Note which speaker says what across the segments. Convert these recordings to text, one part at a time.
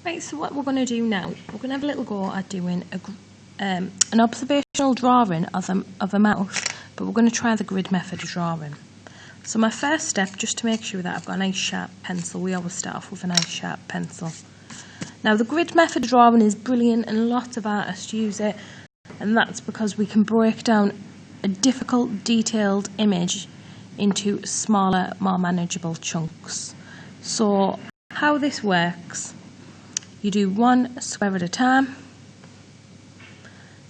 Speaker 1: Right, so what we're going to do now, we're going to have a little go at doing an observational drawing of a mouse, but we're going to try the grid method of drawing. So my first step, just to make sure that I've got a nice sharp pencil, we always start off with a nice sharp pencil. Now the grid method of drawing is brilliant and lots of artists use it, and that's because we can break down a difficult, detailed image into smaller, more manageable chunks. So how this works, you do one square at a time.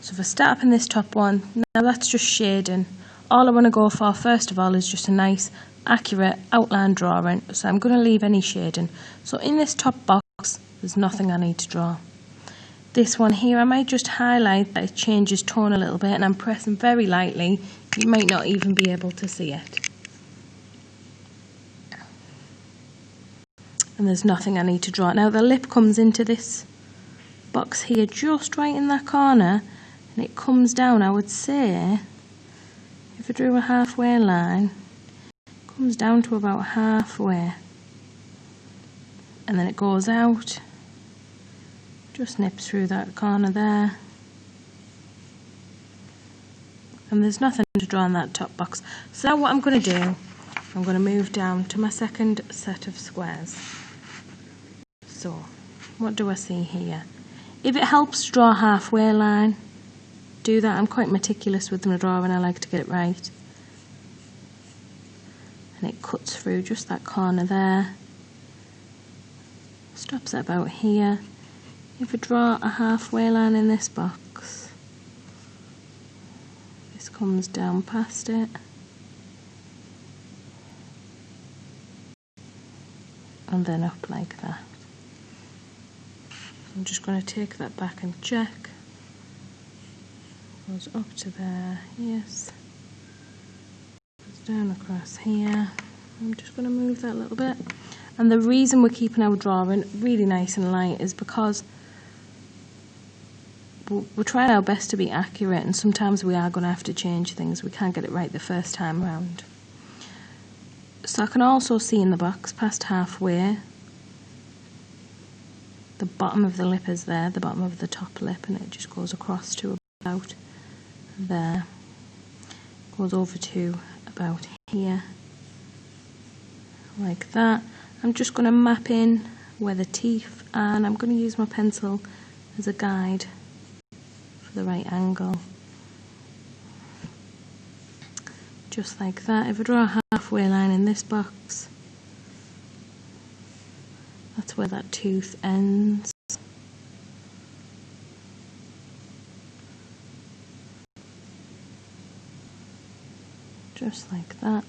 Speaker 1: So if I start up in this top one, now that's just shading. All I want to go for first of all is just a nice accurate outline drawing, so I'm going to leave any shading. So in this top box there's nothing I need to draw. This one here I might just highlight that it changes tone a little bit, and I'm pressing very lightly, you might not even be able to see it. And there's nothing I need to draw. Now the lip comes into this box here just right in that corner, and it comes down, I would say, if I drew a halfway line, it comes down to about halfway, and then it goes out, just nips through that corner there, and there's nothing to draw in that top box. So now what I'm going to do, I'm going to move down to my second set of squares. So what do I see here? If it helps to draw a halfway line, do that. I'm quite meticulous with my drawing, I like to get it right. And it cuts through just that corner there, stops at about here. If I draw a halfway line in this box, this comes down past it, and then up like that. I'm just going to take that back and check. Goes up to there, yes. Goes down across here. I'm just going to move that a little bit. And the reason we're keeping our drawing really nice and light is because we're trying our best to be accurate, and sometimes we are going to have to change things. We can't get it right the first time round. So I can also see in the box past halfway, the bottom of the lip is there, the bottom of the top lip, and it just goes across to about there. Goes over to about here, like that. I'm just going to map in where the teeth are, and I'm going to use my pencil as a guide for the right angle. Just like that. If I draw a halfway line in this box, that's where that tooth ends. Just like that.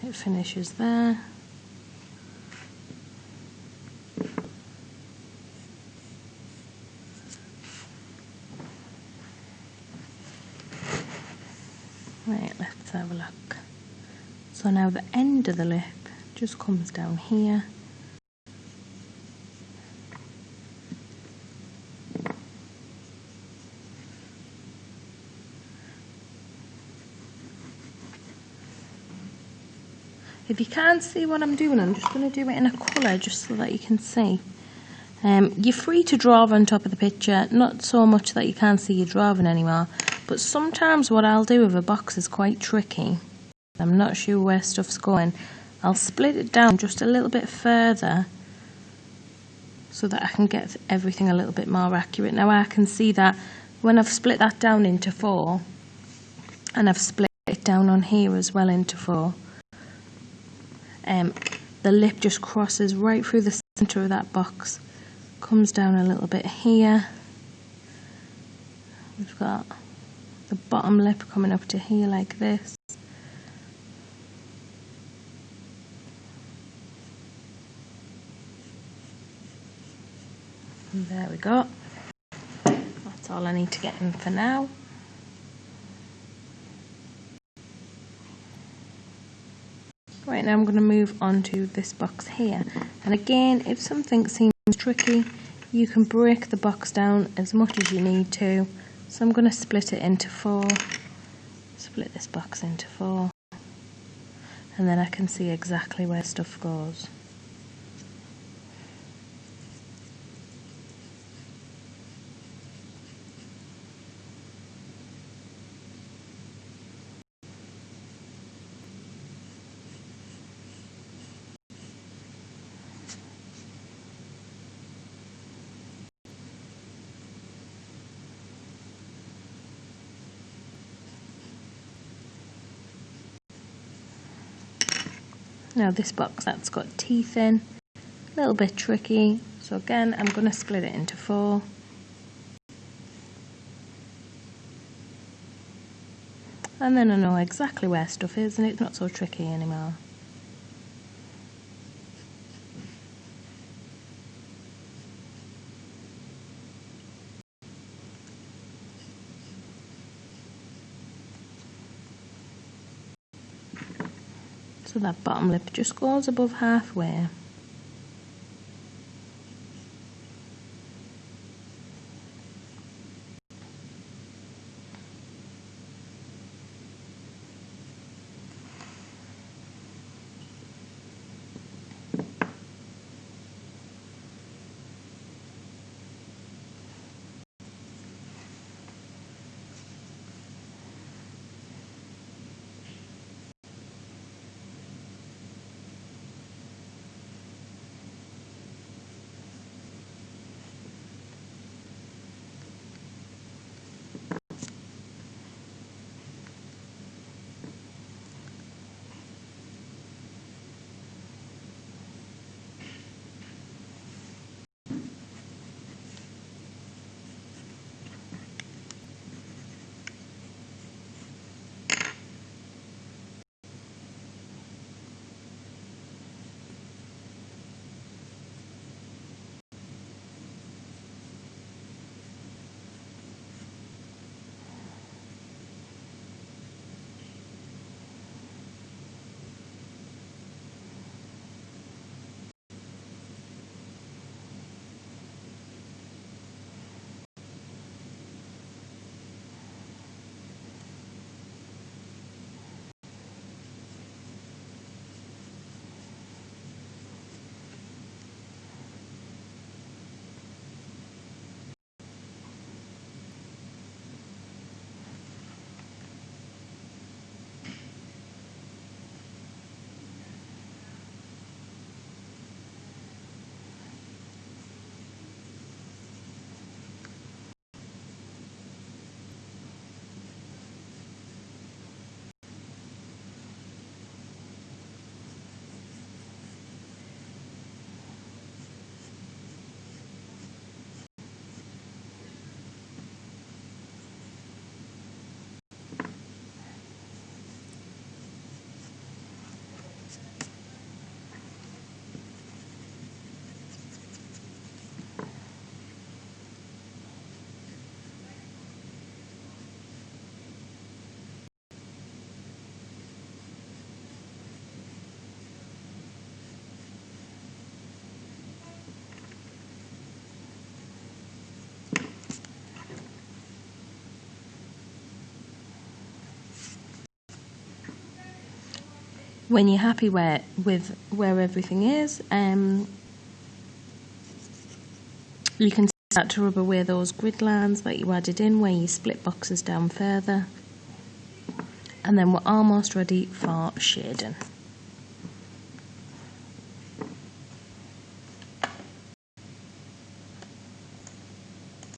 Speaker 1: It finishes there. Right, let's have a look. So now the end of the lip just comes down here. If you can't see what I'm doing, I'm just going to do it in a colour just so that you can see. You're free to draw on top of the picture, not so much that you can't see your drawing anymore, but sometimes what I'll do with a box is quite tricky. I'm not sure where stuff's going. I'll split it down just a little bit further so that I can get everything a little bit more accurate. Now I can see that when I've split that down into 4, and I've split it down on here as well into 4, the lip just crosses right through the centre of that box, comes down a little bit here. We've got the bottom lip coming up to here like this. And there we go. That's all I need to get in for now. Right, now I'm going to move on to this box here, and again, if something seems tricky, you can break the box down as much as you need to. So I'm going to split it into 4, split this box into 4, and then I can see exactly where stuff goes. Now this box that's got teeth in, a little bit tricky, so again I'm going to split it into 4. And then I know exactly where stuff is and it's not so tricky anymore. So that bottom lip just goes above halfway. When you're happy with where everything is, you can start to rub away those grid lines that you added in where you split boxes down further. And then we're almost ready for shading.